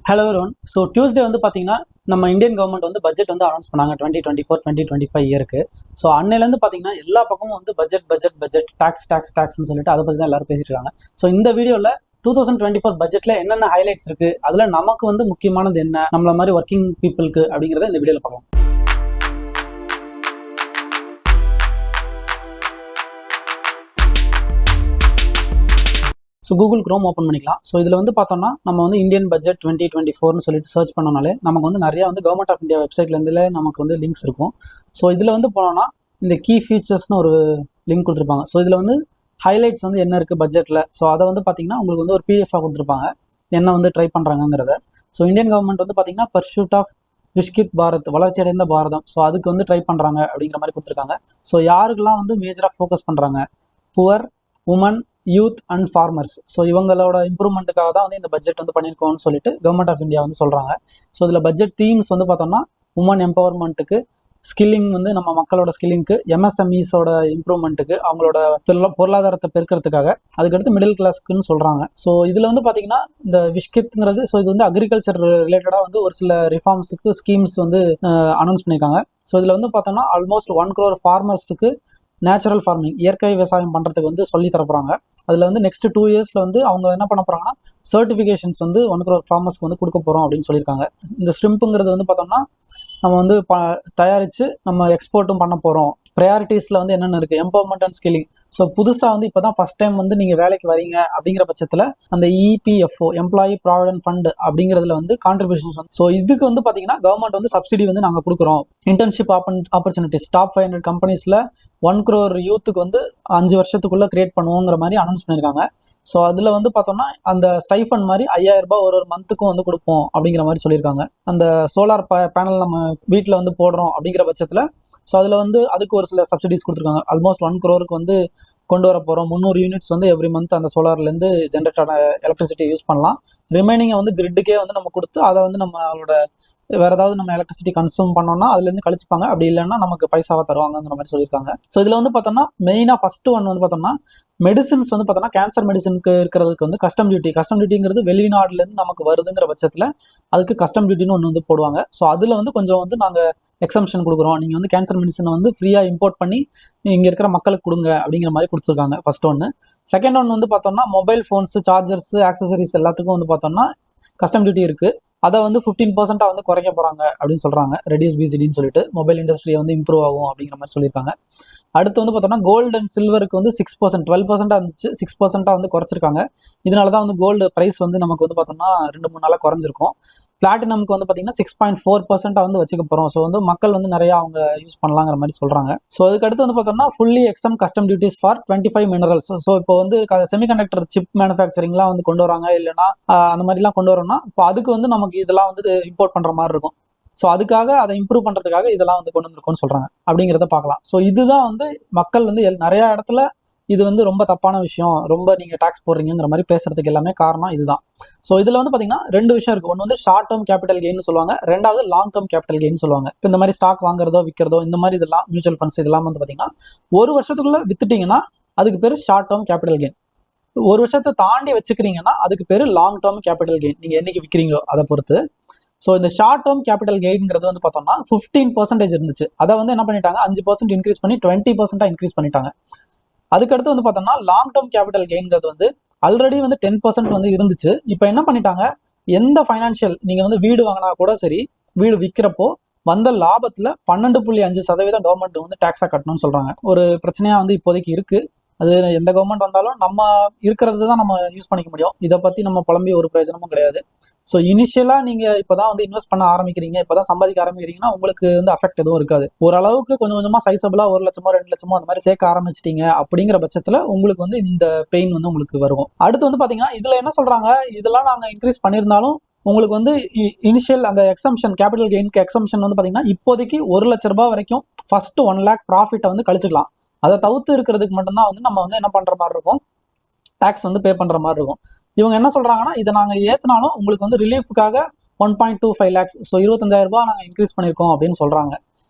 Hello everyone. So Tuesday வந்து பார்த்தீங்கன்னா நம்ம இந்தியன் கவர்மெண்ட் வந்து பட்ஜெட் வந்து அனௌன்ஸ் பண்ணாங்க 2024-2025 இயருக்கு. ஸோ அன்னையிலேருந்து பார்த்தீங்கன்னா எல்லா பக்கமும் வந்து பட்ஜெட் டாக்ஸ்ன்னு சொல்லிட்டு அதை பற்றி தான் எல்லாரும் பேசிட்டு இருக்காங்க. ஸோ இந்த வீடியோவில் 2024 பட்ஜெட்டில் என்னென்ன ஹைலைட்ஸ் இருக்குது, அதில் நமக்கு வந்து முக்கியமானது என்ன, நம்மள மாதிரி ஒர்க்கிங் பீப்புளுக்கு அப்படிங்கிறத இந்த வீடியோவில் பார்க்கலாம். ஸோ கூகுள் க்ரோம் ஓப்பன் பண்ணிக்கலாம். ஸோ இதில் வந்து பார்த்தோம்னா நம்ம வந்து இந்தியன் பட்ஜெட் 2024னு சொல்லிட்டு சர்ச் பண்ணனாலே நமக்கு வந்து நிறையா வந்து கவர்மெண்ட் ஆஃப் இந்தியா வெப்சைட்லேருந்துல நமக்கு வந்து லிங்க்ஸ் இருக்கும். ஸோ இதில் வந்து போனோம்னா இந்த கீ ஃபீச்சர்ஸ்னு ஒரு லிங்க் கொடுத்துருப்பாங்க. ஸோ இதில் வந்து ஹைலைட்ஸ் வந்து என்ன இருக்குது பட்ஜெட்டில், ஸோ அதை வந்து பார்த்தீங்கன்னா உங்களுக்கு வந்து ஒரு பிடிஎஃபாக கொடுத்துருப்பாங்க என்ன வந்து ட்ரை பண்ணுறாங்கிறத. ஸோ இந்தியன் கவர்மெண்ட் வந்து பார்த்தீங்கன்னா பர்சூட் ஆஃப் விஸ்கித் பாரத், வளர்ச்சி அடைந்த பாரதம், ஸோ அதுக்கு வந்து ட்ரை பண்ணுறாங்க அப்படிங்கிற மாதிரி கொடுத்துருக்காங்க. ஸோ யாருக்கெல்லாம் வந்து மேஜராக ஃபோக்கஸ் பண்ணுறாங்க, poor, women, youth and farmers, so இவங்களோட இம்ப்ரூவ்மெண்ட்டுக்காக தான் வந்து இந்த பட்ஜெட் வந்து பண்ணியிருக்கோம்னு சொல்லிட்டு கவர்மெண்ட் ஆஃப் இந்தியா வந்து சொல்கிறாங்க. ஸோ இதில் பட்ஜெட் தீம்ஸ் வந்து பார்த்தோம்னா உமன் எம்பவர்மெண்ட்டுக்கு, ஸ்கில்லிங் வந்து நம்ம மக்களோட ஸ்கில்லிங்க்கு, எம்எஸ்எம்இஸோட இம்ப்ரூவ்மெண்ட்டுக்கு, அவங்களோட பொருளாதாரத்தை பெருக்கிறதுக்காக, அதுக்கடுத்து மிடில் கிளாஸ்க்குன்னு சொல்கிறாங்க. ஸோ இதில் வந்து பார்த்தீங்கன்னா இந்த விஷ்கித்ங்கிறது, ஸோ இது வந்து அக்ரிகல்ச்சர் ரிலேட்டடாக வந்து ஒரு சில ரிஃபார்ம்ஸுக்கு ஸ்கீம்ஸ் வந்து அனௌன்ஸ் பண்ணியிருக்காங்க. ஸோ இதில் வந்து பார்த்தோம்னா ஆல்மோஸ்ட் 1 crore ஃபார்மர்ஸுக்கு நேச்சுரல் ஃபார்மிங், இயற்கை விவசாயம் பண்ணுறதுக்கு வந்து சொல்லி தரப்போகிறாங்க. அதில் வந்து நெக்ஸ்ட் 2 yearsல வந்து அவங்க என்ன பண்ண போகிறாங்கன்னா சர்டிஃபிகேஷன்ஸ் வந்து 1 crore ஃபார்மர்ஸ்க்கு வந்து கொடுக்க போகிறோம் அப்படின்னு சொல்லியிருக்காங்க. இந்த ஸ்ட்ரிம்புங்கிறது வந்து பார்த்தோம்னா நம்ம வந்து தயாரித்து நம்ம எக்ஸ்போர்ட்டும் பண்ண போகிறோம். ப்ரையாரிட்டிஸில் வந்து என்னென்ன இருக்குது, எம்பவர்மெண்ட் அண்ட் ஸ்கில்லிங். ஸோ புதுசாக வந்து இப்போ தான் ஃபஸ்ட் டைம் வந்து நீங்கள் வேலைக்கு வரீங்க அப்படிங்கிற பட்சத்தில் அந்த இபிஎஃப்ஓ, எம்ப்ளாயி ப்ராவிடென்ட் ஃபண்ட் அப்படிங்கிறதுல வந்து கான்ட்ரிபியூஷன்ஸ் வந்து, ஸோ இதுக்கு வந்து பார்த்தீங்கன்னா கவர்மெண்ட் வந்து சப்சிடி வந்து நாங்கள் கொடுக்குறோம். இன்டர்ன்ஷிப் ஆப்பர்ச்சுனிட்டிஸ் டாப் 500 கம்பெனிஸில் 1 crore யூத்துக்கு வந்து 5 வருஷத்துக்குள்ளே கிரியேட் பண்ணுவோங்கிற மாதிரி அனௌன்ஸ் பண்ணியிருக்காங்க. ஸோ அதில் வந்து பார்த்தோம்னா அந்த ஸ்டைஃபண்ட் மாதிரி 5000 ரூபாய் ஒரு மந்த்துக்கும் வந்து கொடுப்போம் அப்படிங்கிற மாதிரி சொல்லியிருக்காங்க. அந்த சோலார் பேனல் நம்ம வீட்டில் வந்து போடுறோம் அப்படிங்கிற பட்சத்தில், ஸோ அதில் வந்து அதுக்கு ஒரு சில சப்சிடிஸ் கொடுத்துருக்காங்க. ஆல்மோஸ்ட் 1 crore வந்து கொண்டு வர போகிறோம். 300 யூனிட்ஸ் வந்து எவ்ரி மந்த் அந்த சோலார்லேருந்து ஜென்ரேட் ஆன எலக்ட்ரிசிட்டி யூஸ் பண்ணலாம். ரிமைனிங்கை வந்து கிரிட்டுக்கே வந்து நம்ம கொடுத்து அதை வந்து நம்மளோட வேறு ஏதாவது நம்ம எலக்ட்ரிசிட்டி கன்சூம் பண்ணோம்னா அதுலேருந்து கழிச்சுப்பாங்க, அப்படி இல்லைன்னா நமக்கு பைசாவாக தருவாங்கிற மாதிரி சொல்லியிருக்காங்க. ஸோ இதில் வந்து பார்த்தோம்னா மெயினாக ஃபஸ்ட்டு ஒன் வந்து பார்த்தோம்னா மெடிசின்ஸ் வந்து பார்த்தோம்னா கேன்சர் மெடிசனுக்கு இருக்கிறதுக்கு வந்து கஸ்டம் டியூட்டிங்கிறது வெளிநாடுலேருந்து நமக்கு வருதுங்கிற பட்சத்தில் அதுக்கு கஸ்டம் டியூட்டின்னு ஒன்று வந்து போடுவாங்க. ஸோ அதில் வந்து கொஞ்சம் வந்து நாங்கள் எக்ஸம்ஷன் கொடுக்குறோம், நீங்கள் வந்து கேன்சர் மெடிசனை வந்து ஃப்ரீயாக இம்போர்ட் பண்ணி இங்கே இருக்கிற மக்களுக்கு கொடுங்க அப்படிங்கிற மாதிரி கொடுத்துருக்காங்க ஃபர்ஸ்ட் ஒன்று. செகண்ட் ஒன்று வந்து பார்த்தோம்னா மொபைல் ஃபோன்ஸு, சார்ஜர்ஸு, ஆக்சசரிஸ் எல்லாத்துக்கும் வந்து பார்த்தோம்னா கஸ்டம் டியூட்டி இருக்குது. அதை வந்து 15% வந்து குறைக்க போகிறாங்க அப்படின்னு சொல்கிறாங்க. ரெடியூஸ் பிசிடின்னு சொல்லிட்டு மொபைல் இண்டஸ்ட்ரியை வந்து இம்ப்ரூவ் ஆகும் அப்படிங்கிற மாதிரி சொல்லியிருக்காங்க. அடுத்து வந்து பார்த்தோம்னா கோல்டு அண்ட் சில்வருக்கு வந்து 6%, 12% இருந்துச்சு, 6% வந்து குறைச்சிருக்காங்க. இதனால தான் வந்து கோல்டு ப்ரைஸ் வந்து நமக்கு வந்து பார்த்தோம்னா 2-3 நாளாக குறைஞ்சிருக்கும். பிளாட்டினம்க்கு வந்து பார்த்தீங்கன்னா 6.4% வந்து வச்சுக்க போகிறோம். ஸோ வந்து மக்கள் வந்து நிறையா அவங்க யூஸ் பண்ணலாங்கிற மாதிரி சொல்கிறாங்க. ஸோ அதுக்கடுத்து வந்து பார்த்தோம்னா fully exam custom duties for 25 minerals. So இப்போ வந்து செமிகண்டக்டர் சிப் மேனுஃபேக்சரிங்லாம் வந்து கொண்டு வராங்க, இல்லைன்னா அந்த மாதிரிலாம் கொண்டு வரோம்னா இப்போ அதுக்கு வந்து நமக்கு இதெல்லாம் வந்து இம்போர்ட் பண்ணுற மாதிரி இருக்கும். ஸோ அதுக்காக அதை இம்ப்ரூவ் பண்ணுறதுக்காக இதெல்லாம் வந்து கொண்டு வந்திருக்கோம்னு சொல்கிறாங்க அப்படிங்கிறத பார்க்கலாம். ஸோ இதுதான் வந்து மக்கள் வந்து நிறையா இடத்துல இது வந்து ரொம்ப தப்பான விஷயம், ரொம்ப நீங்கள் டாக்ஸ் போடுறீங்கிற மாதிரி பேசுறதுக்கு எல்லாமே காரணம் இதுதான். ஸோ இதில் வந்து பார்த்தீங்கன்னா 2 விஷயம் இருக்குது. ஒன்று வந்து ஷார்ட் டேர்ம் கேபிட்டல் கெயின் சொல்லுவாங்க, ரெண்டாவது லாங் டேர்ம் கேபிட்டல் கெயின் சொல்லுவாங்க. இப்போ இந்த மாதிரி ஸ்டாக் வாங்குறதோ விற்கிறதோ இந்த மாதிரி இதெல்லாம் மியூச்சுவல் ஃபண்ட்ஸ் இதெல்லாம் வந்து பார்த்தீங்கன்னா 1 வருஷத்துக்குள்ளே வித்துட்டிங்கன்னா அதுக்கு பேர் ஷார்ட் டேர்ம் கேபிட்டல் கெயின். 1 வருஷத்தை தாண்டி வச்சுக்கிறீங்கன்னா அதுக்கு பேர் லாங் டேர்ம் கேபிட்டல் கெயின், நீங்கள் என்னைக்கு விற்கிறீங்களோ அதை பொறுத்து. ஸோ இந்த ஷார்ட் டேர்ம் கேபிட்டல் கெயின்ங்கிறது வந்து பார்த்தோம்னா 15% இருந்துச்சு, அதை வந்து என்ன பண்ணிட்டாங்க 5% இன்க்ரீஸ் பண்ணி 20% இன்க்ரீஸ் பண்ணிட்டாங்க. அதுக்கடுத்து வந்து பார்த்தோம்னா லாங் டேர்ம் கேபிட்டல் கெயின்ங்கிறது வந்து ஆல்ரெடி வந்து 10% வந்து இருந்துச்சு. இப்போ என்ன பண்ணிட்டாங்க, எந்த ஃபைனான்ஷியல் நீங்கள் வந்து வீடு வாங்கினா கூட சரி, வீடு விற்கிறப்போ வந்த லாபத்தில் 12.5% கவர்மெண்ட் வந்து டேக்ஸாக கட்டணும்னு சொல்கிறாங்க. ஒரு பிரச்சனையாக வந்து இப்போதைக்கு இருக்குது. அது எந்த கவர்மெண்ட் வந்தாலும் நம்ம இருக்கிறது தான் நம்ம யூஸ் பண்ணிக்க முடியும். இதை பற்றி நம்ம புலம்பி ஒரு பிரயோஜனமும் கிடையாது. ஸோ இனிஷியலாக நீங்கள் இப்போ தான் வந்து இன்வெஸ்ட் பண்ண ஆரம்பிக்கிறீங்க, இப்போ தான் சம்பாதிக்க ஆரம்பிக்கிறீங்கன்னா உங்களுக்கு வந்து அஃபெக்ட் எதுவும் இருக்காது. ஓரளவுக்கு கொஞ்சம் கொஞ்சமாக சைஸபிளாக 1 லட்சமோ 2 லட்சமோ அந்த மாதிரி சேர்க்க ஆரம்பிச்சிட்டிங்க அப்படிங்கிற பட்சத்தில் உங்களுக்கு வந்து இந்த பெயின் வந்து உங்களுக்கு வரும். அடுத்து வந்து பார்த்தீங்கன்னா இதில் என்ன சொல்கிறாங்க, இதெல்லாம் நாங்கள் இன்க்ரீஸ் பண்ணியிருந்தாலும் உங்களுக்கு வந்து இனிஷியல் அந்த எக்ஸம்ஷன் கேபிட்டல் கெயின்க்கு எக்ஸம்ஷன் வந்து பார்த்தீங்கன்னா இப்போதைக்கு 1 லட்ச ரூபாய் வரைக்கும் ஃபர்ஸ்ட் 1 lakh ப்ராஃபிட்டை வந்து கழிச்சுக்கலாம். அதை தவிர்த்து இருக்கிறதுக்கு மட்டும்தான் வந்து நம்ம வந்து என்ன பண்ணுற மாதிரி இருக்கும், டேக்ஸ் வந்து பே பண்ணுற மாதிரி இருக்கும். இவங்க என்ன சொல்கிறாங்கன்னா இதை நாங்கள் ஏற்றினாலும் உங்களுக்கு வந்து ரிலீஃபுக்காக 1.25 lakhs, ஸோ 25,000 ரூபாய் நாங்கள் இன்க்ரீஸ் பண்ணியிருக்கோம் அப்படின்னு சொல்கிறாங்க.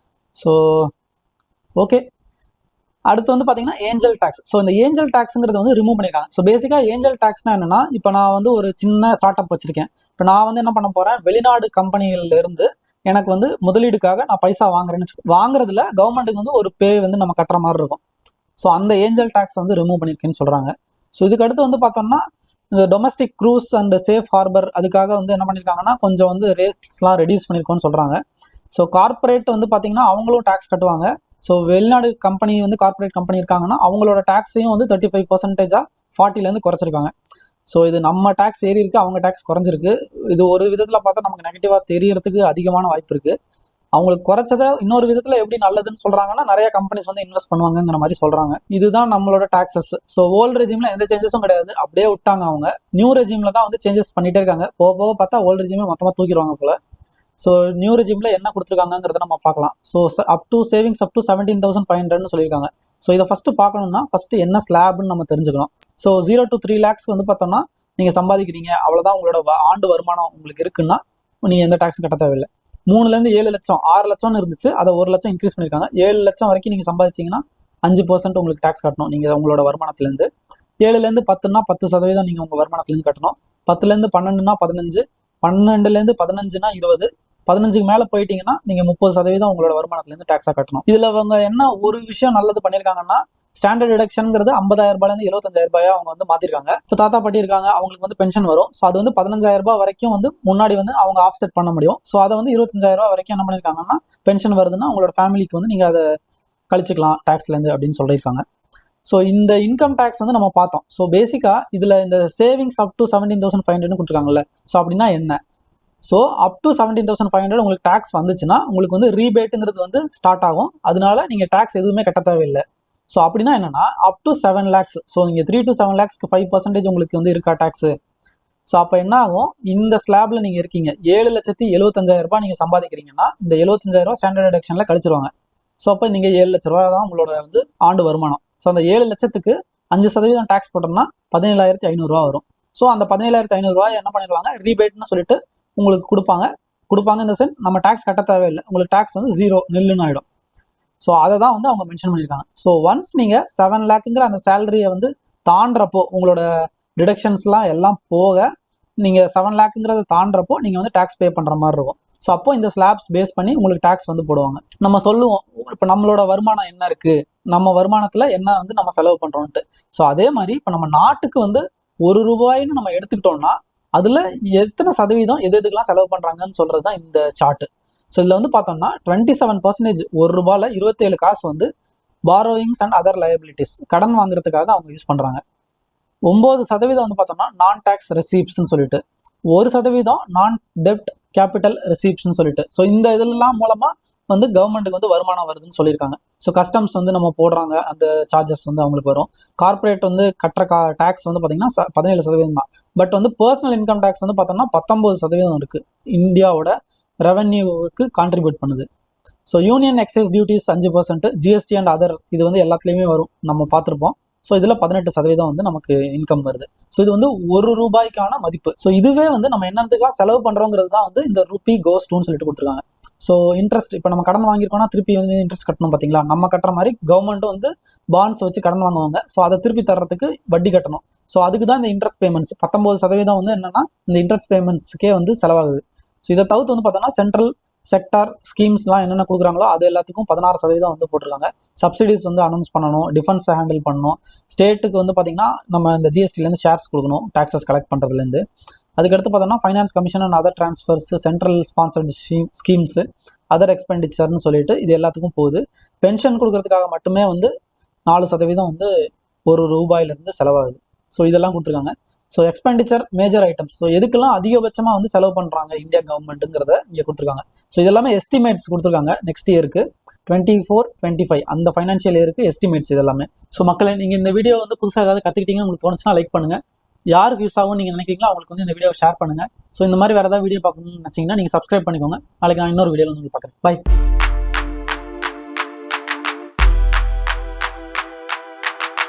ஸோ ஓகே, அடுத்து வந்து பார்த்தீங்கன்னா ஏஞ்சல் டேக்ஸ். ஸோ இந்த ஏஞ்சல் டேக்ஸுங்கிறது வந்து ரிமூவ் பண்ணியிருக்காங்க. ஸோ பேசிக்காக ஏஞ்சல் டேக்ஸ்னா என்னன்னா, இப்போ நான் வந்து ஒரு சின்ன ஸ்டார்ட் அப் வச்சிருக்கேன். இப்போ நான் வந்து என்ன பண்ண போகிறேன், வெளிநாடு கம்பெனிகள்ல இருந்து எனக்கு வந்து முதலீடுக்காக நான் பைசா வாங்குறேன்னு வாங்குறதுல கவர்மெண்ட்டுக்கு வந்து ஒரு பே வந்து நம்ம கட்டுற மாதிரி இருக்கும். ஸோ அந்த ஏஞ்சல் டேக்ஸ் வந்து ரிமூவ் பண்ணியிருக்கேன்னு சொல்கிறாங்க. ஸோ இதுக்கு அடுத்து வந்து பார்த்தோம்னா இந்த domestic cruise and safe harbour அதுக்காக வந்து என்ன பண்ணியிருக்காங்கன்னா கொஞ்சம் வந்து ரேட்ஸ்லாம் ரெடியூஸ் பண்ணியிருக்கோன்னு சொல்கிறாங்க. ஸோ கார்பரேட் வந்து பார்த்தீங்கன்னா அவங்களும் டேக்ஸ் கட்டுவாங்க. ஸோ வெளிநாடு கம்பெனி வந்து கார்பரேட் கம்பெனி இருக்காங்கன்னா அவங்களோட டேக்ஸையும் வந்து 35% 40% குறைச்சிருக்காங்க. ஸோ இது நம்ம டேக்ஸ் ஏறி இருக்கு, அவங்க டேக்ஸ் குறைஞ்சிருக்கு. இது ஒரு விதத்தில் பார்த்தா நமக்கு நெகட்டிவாக தெரியறதுக்கு அதிகமான வாய்ப்பு இருக்குது. அவங்களுக்கு குறைச்சதை இன்னொரு விதத்தில் எப்படி நல்லதுன்னு சொல்கிறாங்கன்னா நிறைய கம்பெனிஸ் வந்து இன்வெஸ்ட் பண்ணுவாங்கங்கிற மாதிரி சொல்கிறாங்க. இதுதான் நம்மளோட டாக்ஸஸ். ஸோ ஓல்டு ரெஜிமில் எந்த சேஞ்சஸும் கிடையாது, அப்படியே விட்டாங்க. அவங்க நியூ ரெஜிமில் தான் வந்து சேஞ்சஸ் பண்ணிகிட்டே இருக்காங்க. போக போக பார்த்தா ஓல்டு ரெஜிமே மொத்தமாக தூக்கிடுவாங்க போல. ஸோ நியூ ரெஜிமில் என்ன கொடுத்துருக்காங்கிறத நம்ம பார்க்கலாம். So up to savings up to 17,500 சொல்லியிருக்காங்க. ஸோ இதை ஃபஸ்ட்டு பார்க்கணும்னா ஃபஸ்ட்டு என்ன ஸ்லாப்னு நம்ம தெரிஞ்சுக்கணும். ஸோ 0 to 3 lakhs வந்து பார்த்தோம்னா நீங்கள் சம்பாதிக்கிறீங்க, அவ்வளோதான் உங்களோட ஆண்டு வருமானம் உங்களுக்கு இருக்குன்னா நீங்கள் எந்த டேக்ஸும் கட்ட தேவையில்லை. 3லேருந்து 7 லட்சம் 6 லட்சம்னு இருந்துச்சு, அதை 1 லட்சம் இன்க்ரீஸ் பண்ணியிருக்காங்க. 7 லட்சம் வரைக்கும் நீங்கள் சம்பாதிச்சிங்கன்னா 5% உங்களுக்கு டேக்ஸ் கட்டணும் நீங்கள் உங்களோட வருமானத்துலேருந்து. 7லேருந்து 10னா 10% நீங்கள் உங்கள் வருமானத்துலேருந்து கட்டணும். 10லேருந்து 12னா 15, 12லேருந்து 15னா 20, 15க்கு மேலே போயிட்டீங்கன்னா நீங்கள் 30% உங்களோட வருமானத்துலேருந்து டேக்ஸாக கட்டணும். இதில் அவங்க என்ன ஒரு விஷயம் நல்லது பண்ணியிருக்காங்கன்னா, ஸ்டாண்டர்ட் டிடக்ஷன்ங்கிறது 50,000 ரூபாயிலேருந்து 75,000 ரூபாயா அவங்க வந்து மாற்றிருக்காங்க. இப்போ தாத்தா பாட்டி இருக்காங்க, அவங்களுக்கு வந்து பென்ஷன் வரும். ஸோ அது வந்து 15,000 ரூபாய் வரைக்கும் வந்து முன்னாடி வந்து அவங்க ஆஃப்செட் பண்ண முடியும். ஸோ அதை வந்து 25,000 ரூபாய் வரைக்கும் என்ன பண்ணியிருக்காங்கன்னா, பென்ஷன் வருதுன்னா உங்களோட ஃபேமிலிக்கு வந்து நீங்கள் அதை கழிச்சிக்கலாம் டேக்ஸ்லேருந்து அப்படின்னு சொல்லியிருக்காங்க. ஸோ இந்த இன்கம் டேக்ஸ் வந்து நம்ம பார்த்தோம். ஸோ பேசிக்காக இதில் இந்த சேவிங்ஸ் அப் டு 17,500 கொடுத்துருக்காங்கல்ல, ஸோ அப்படின்னா என்ன? ஸோ அப் டு 17,500 உங்களுக்கு டேக்ஸ் வந்துச்சுன்னா உங்களுக்கு வந்து ரீபேட்டுங்கிறது வந்து ஸ்டார்ட் ஆகும். அதனால நீங்கள் டேக்ஸ் எதுவுமே கட்ட தேவையில்லை. ஸோ அப்படின்னா என்னன்னா அப் டு 7 lakhs. ஸோ நீங்கள் 3 to 7 lakhsக்கு 5% உங்களுக்கு வந்து இருக்கா டேக்ஸு. ஸோ அப்போ என்ன ஆகும், இந்த ஸ்லாப்ல நீங்கள் இருக்கீங்க, 7,75,000 ரூபாய் நீங்கள் சம்பாதிக்கிறீங்கன்னா இந்த 75,000 ரூபாய் ஸ்டாண்டர்ட் டிடக்ஷனில் கழிச்சிருவாங்க. ஸோ அப்போ நீங்கள் 7 லட்ச ரூபா தான் உங்களோட வந்து ஆண்டு வருமானம். ஸோ அந்த 7 லட்சத்துக்கு 5% டேக்ஸ் போட்டோம்னா 17,500 ரூபா வரும். ஸோ அந்த 17,500 ரூபாய் என்ன பண்ணிடுவாங்க, ரீபேட்னு சொல்லிட்டு உங்களுக்கு கொடுப்பாங்க இந்த சென்ஸ் நம்ம டேக்ஸ் கட்ட தேவையில்லை, உங்களுக்கு டேக்ஸ் வந்து 0 நில்லுன்னு ஆகிடும். ஸோ அதை தான் வந்து அவங்க மென்ஷன் பண்ணியிருக்காங்க. ஸோ ஒன்ஸ் நீங்கள் 7 lakhங்கிற அந்த சேலரியை வந்து தாண்டுறப்போ உங்களோட டிடக்ஷன்ஸ்லாம் எல்லாம் போக நீங்கள் 7 lakhங்கிறத தாண்டுறப்போ நீங்கள் வந்து டேக்ஸ் பே பண்ணுற மாதிரி இருக்கும். ஸோ அப்போ இந்த ஸ்லாப்ஸ் பேஸ் பண்ணி உங்களுக்கு டேக்ஸ் வந்து போடுவாங்க. நம்ம சொல்லுவோம் இப்போ நம்மளோட வருமானம் என்ன இருக்குது, நம்ம வருமானத்தில் என்ன வந்து நம்ம செலவு பண்ணுறோன்ட்டு. ஸோ அதே மாதிரி இப்போ நம்ம நாட்டுக்கு வந்து 1 ரூபாய்ன்னு நம்ம எடுத்துக்கிட்டோம்னா அதில் எத்தனை சதவீதம் எதுக்கெல்லாம் செலவு பண்ணுறாங்கன்னு சொல்கிறது தான் இந்த சார்ட்டு. ஸோ இதில் வந்து பார்த்தோம்னா 27% 1 ரூபாயில் 27 காசு வந்து பாரோயிங்ஸ் அண்ட் அதர் லயபிலிட்டிஸ் கடன் வாங்குறதுக்காக அவங்க யூஸ் பண்ணுறாங்க. 9% வந்து பார்த்தோம்னா நான் டேக்ஸ் ரெசிப்ட்ஸ்ன்னு சொல்லிட்டு, 1% நான் டெப்ட் கேபிட்டல் ரெசிப்ட்ஸ்ன்னு சொல்லிட்டு. ஸோ இந்த இதெல்லாம் மூலமாக வந்து கவர்மெண்ட்டுக்கு வந்து வருமானம் வருதுன்னு சொல்லியிருக்காங்க. ஸோ கஸ்டம்ஸ் வந்து நம்ம போடுறாங்க, அந்த சார்ஜஸ் வந்து அவங்களுக்கு வரும். கார்பரேட் வந்து கட்டுற டேக்ஸ் வந்து பார்த்தீங்கன்னா 17% தான். பட் வந்து பர்சனல் இன்கம் டேக்ஸ் வந்து பார்த்தோம்னா 19% இருக்குது, இந்தியாவோட ரெவன்யூவுக்கு கான்ட்ரிபியூட் பண்ணுது. So union exercise duties 5%, GST and other இது வந்து எல்லாத்துலேயுமே வரும், நம்ம பார்த்துருப்போம். ஸோ இதில் 18% வந்து நமக்கு இன்கம் வருது. ஸோ இது வந்து 1 ரூபாய்க்கான மதிப்பு. ஸோ இதுவே வந்து நம்ம என்னத்துக்குலாம் செலவு பண்ணுறோங்கிறது தான் வந்து இந்த ரூபி கோஸ் டூன்னு சொல்லிட்டு கொடுத்துருக்காங்க. ஸோ இன்ட்ரெஸ்ட் இப்போ நம்ம கடன் வாங்கியிருக்கோம்னா திருப்பி வந்து இன்ட்ரெஸ்ட் கட்டணும் பார்த்தீங்களா, நம்ம கட்டுற மாதிரி கவர்மெண்ட்டும் வந்து பாண்ட்ஸ் வச்சு கடன் வாங்குவாங்க. ஸோ அதை திருப்பி தர்றதுக்கு வட்டி கட்டணும். ஸோ அதுக்கு தான் இந்த இன்ட்ரெஸ்ட் பேமெண்ட்ஸ் 19% வந்து என்னன்னா இந்த இன்ட்ரெஸ்ட் பேமெண்ட்ஸுக்கே வந்து செலவாகுது. ஸோ இதை தவிர்த்து வந்து பார்த்தோம்னா சென்ட்ரல் செக்டார் ஸ்கீம்ஸ்லாம் என்னென்ன கொடுக்குறாங்களோ அது எல்லாத்துக்கும் 16% வந்து போட்டிருக்காங்க. சப்சிடிஸ் வந்து அனௌன்ஸ் பண்ணணும், டிஃபென்ஸை ஹேண்டில் பண்ணணும், ஸ்டேட்டுக்கு வந்து பார்த்தீங்கன்னா நம்ம இந்த ஜிஎஸ்டிலேருந்து ஷேர்ஸ் கொடுக்கணும் டாக்ஸஸ் கலெக்ட் பண்ணுறதுலேருந்து. அதுக்கடுத்து பார்த்தோம்னா finance commission and other transfers, central sponsored schemes, other எக்ஸ்பெண்டிச்சர்னு சொல்லிட்டு இது எல்லாத்துக்கும் போகுது. பென்ஷன் கொடுக்கறதுக்காக மட்டுமே வந்து 4% வந்து 1 ரூபாயிலிருந்து செலவாகுது. ஸோ இதெல்லாம் கொடுத்துருக்காங்க. So expenditure major items, so எதுக்கெல்லாம் அதிகபட்சமாக வந்து செலவு பண்ணுறாங்க இந்தியா கவர்மெண்ட்டுங்கிறத இங்கே கொடுத்துருக்காங்க. ஸோ இதெல்லாமே எஸ்டிமேட்ஸ் கொடுத்துருக்காங்க நெக்ஸ்ட் இயருக்கு 24-25 அந்த ஃபைனான்ஷியல் இயருக்கு எஸ்டிமேட்ஸ் இதெல்லாமே. ஸோ மக்களை நீங்கள் இந்த வீடியோ வந்து புதுசாக ஏதாவது கற்றுக்கிட்டீங்கன்னு உங்களுக்கு தோணுச்சுன்னா லைக் பண்ணுங்கள். யாருக்கு யூஸ் ஆகும் நீங்கள் நினைக்கிறீங்களோ அவங்களுக்கு வந்து இந்த வீடியோவை ஷேர் பண்ணுங்கள். ஸோ இந்த மாதிரி வேறு ஏதாவது வீடியோ பார்க்கணும்னு நினச்சிங்கன்னா நீங்கள் சப்ஸ்கிரைப் பண்ணிக்கோங்க. நாளைக்கு நான் இன்னொரு வீடியோவில் வந்து பார்க்குறேன். பை.